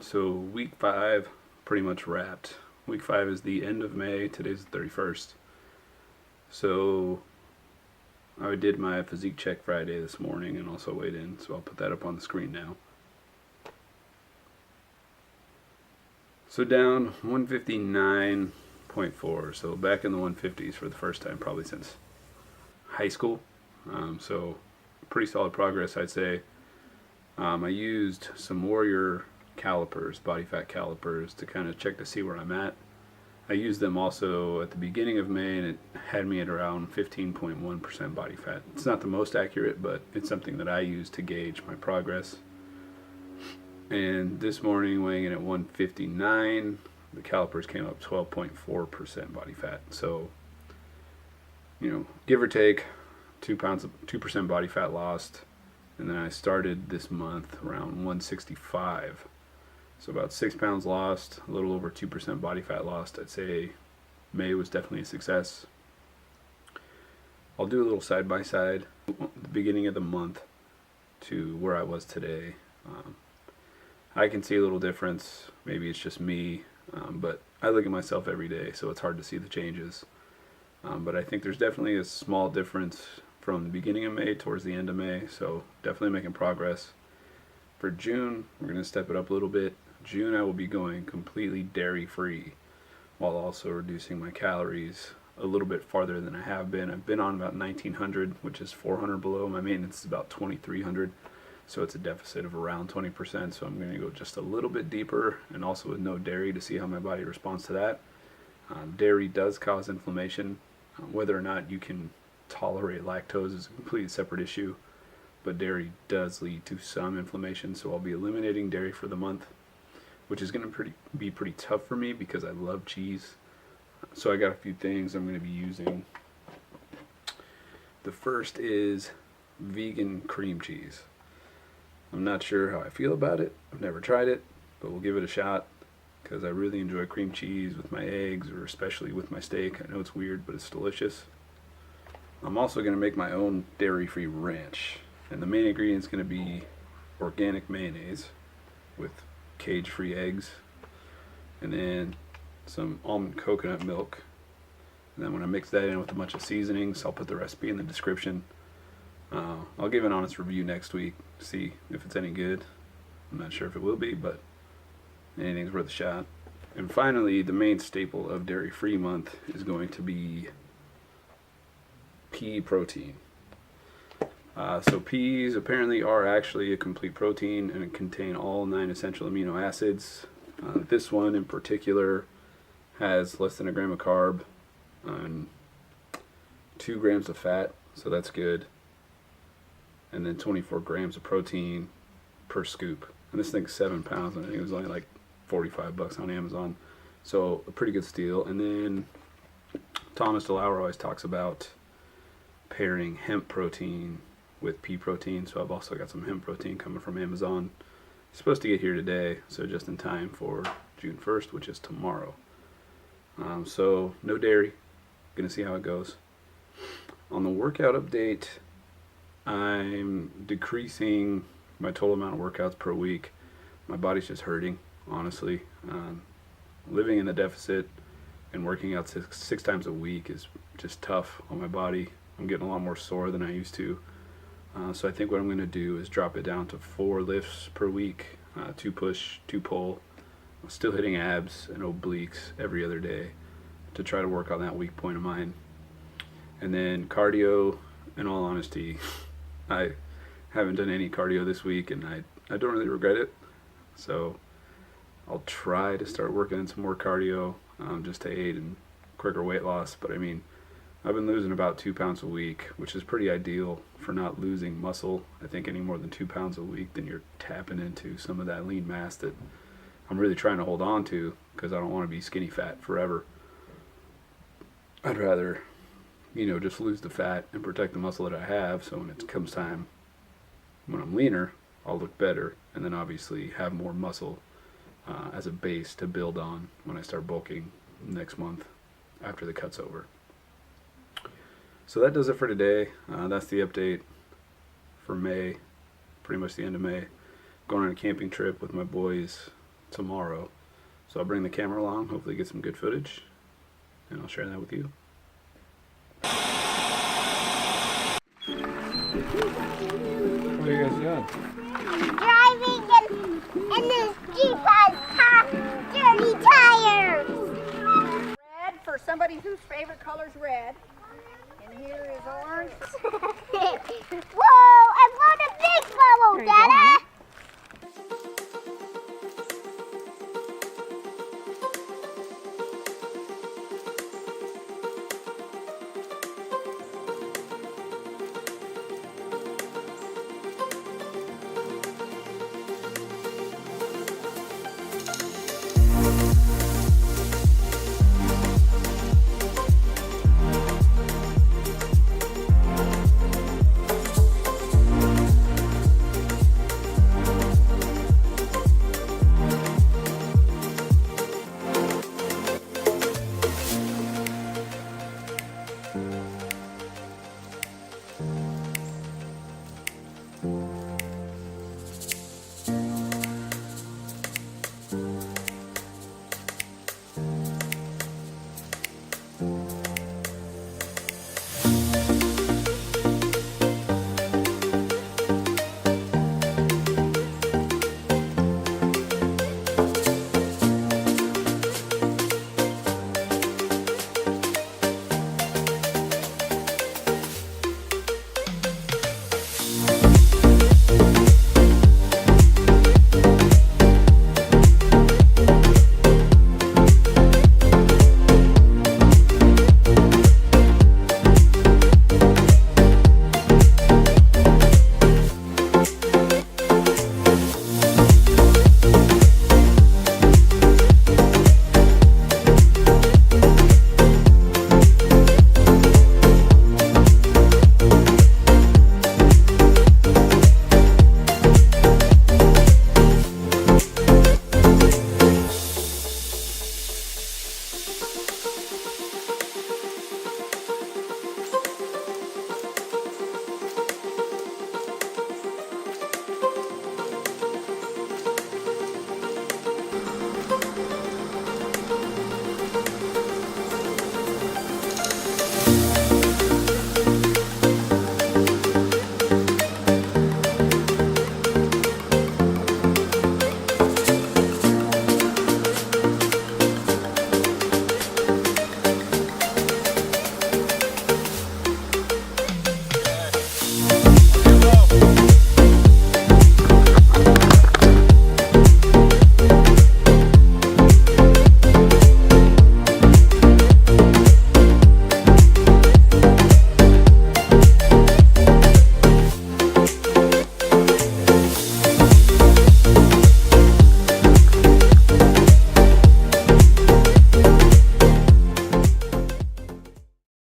So week 5 pretty much wrapped. Week 5 is the end of May. Today's the 31st. So I did my physique check Friday this morning and also weighed in. So I'll put that up on the screen now. So down 159.4. So back in the 150s for the first time probably since high school. So pretty solid progress, I'd say. I used some Warrior calipers, body fat calipers, to kind of check to see where I'm at. I used them also at the beginning of May, and it had me at around 15.1% body fat. It's not the most accurate, but it's something that I use to gauge my progress. And this morning, weighing in at 159, the calipers came up 12.4% body fat. So, give or take 2% body fat lost. And then I started this month around 165. So about 6 pounds lost, a little over 2% body fat lost. I'd say May was definitely a success. I'll do a little side by side, the beginning of the month to where I was today. I can see a little difference. Maybe it's just me, but I look at myself every day, so it's hard to see the changes. But I think there's definitely a small difference from the beginning of May towards the end of May, so definitely making progress. For June, we're going to step it up a little bit. June, I will be going completely dairy-free while also reducing my calories a little bit farther than I have been. I've been on about 1900, which is 400 below. My maintenance is about 2300, so it's a deficit of around 20%, so I'm going to go just a little bit deeper and also with no dairy to see how my body responds to that. Dairy does cause inflammation. Whether or not you can tolerate lactose is a completely separate issue, but dairy does lead to some inflammation, so I'll be eliminating dairy for the month, which is going to be pretty tough for me because I love cheese. So I got a few things I'm going to be using. The first is vegan cream cheese. I'm not sure how I feel about it. I've never tried it, but we'll give it a shot because I really enjoy cream cheese with my eggs, or especially with my steak. I know it's weird, but it's delicious. I'm also going to make my own dairy-free ranch, and the main ingredient is going to be organic mayonnaise with cage-free eggs, and then some almond coconut milk. And then when I mix that in with a bunch of seasonings, I'll put the recipe in the description. I'll give an honest review next week, see if it's any good. I'm not sure if it will be, but anything's worth a shot. And finally, the main staple of dairy-free month is going to be pea protein. So peas apparently are actually a complete protein and contain all 9 essential amino acids. This one in particular has less than a gram of carb and 2 grams of fat, so that's good. And then 24 grams of protein per scoop. And this thing's 7 pounds, and I think it was only like $45 on Amazon. So a pretty good steal. And then Thomas DeLauer always talks about pairing hemp protein with pea protein, so I've also got some hemp protein coming from Amazon. It's supposed to get here today, so just in time for June 1st, which is tomorrow. So no dairy, gonna see how it goes. On the workout update, I'm decreasing my total amount of workouts per week. My body's just hurting, honestly. Living in the deficit and working out six times a week is just tough on my body. I'm getting a lot more sore than I used to. So I think what I'm going to do is drop it down to 4 lifts per week, 2 push, 2 pull. I'm still hitting abs and obliques every other day to try to work on that weak point of mine. And then cardio, in all honesty, I haven't done any cardio this week, and I don't really regret it. So I'll try to start working on some more cardio just to aid in quicker weight loss. But I mean, I've been losing about 2 pounds a week, which is pretty ideal for not losing muscle. I think any more than 2 pounds a week, then you're tapping into some of that lean mass that I'm really trying to hold on to because I don't want to be skinny fat forever. I'd rather, just lose the fat and protect the muscle that I have, so when it comes time, when I'm leaner, I'll look better, and then obviously have more muscle as a base to build on when I start bulking next month after the cut's over. So that does it for today. That's the update for May, pretty much the end of May. Going on a camping trip with my boys tomorrow. So I'll bring the camera along, hopefully get some good footage, and I'll share that with you. What are you guys doing? Driving and this Jeep has dirty tires. Red for somebody whose favorite color is red. And here is orange. Whoa, I found a big bubble, Dada.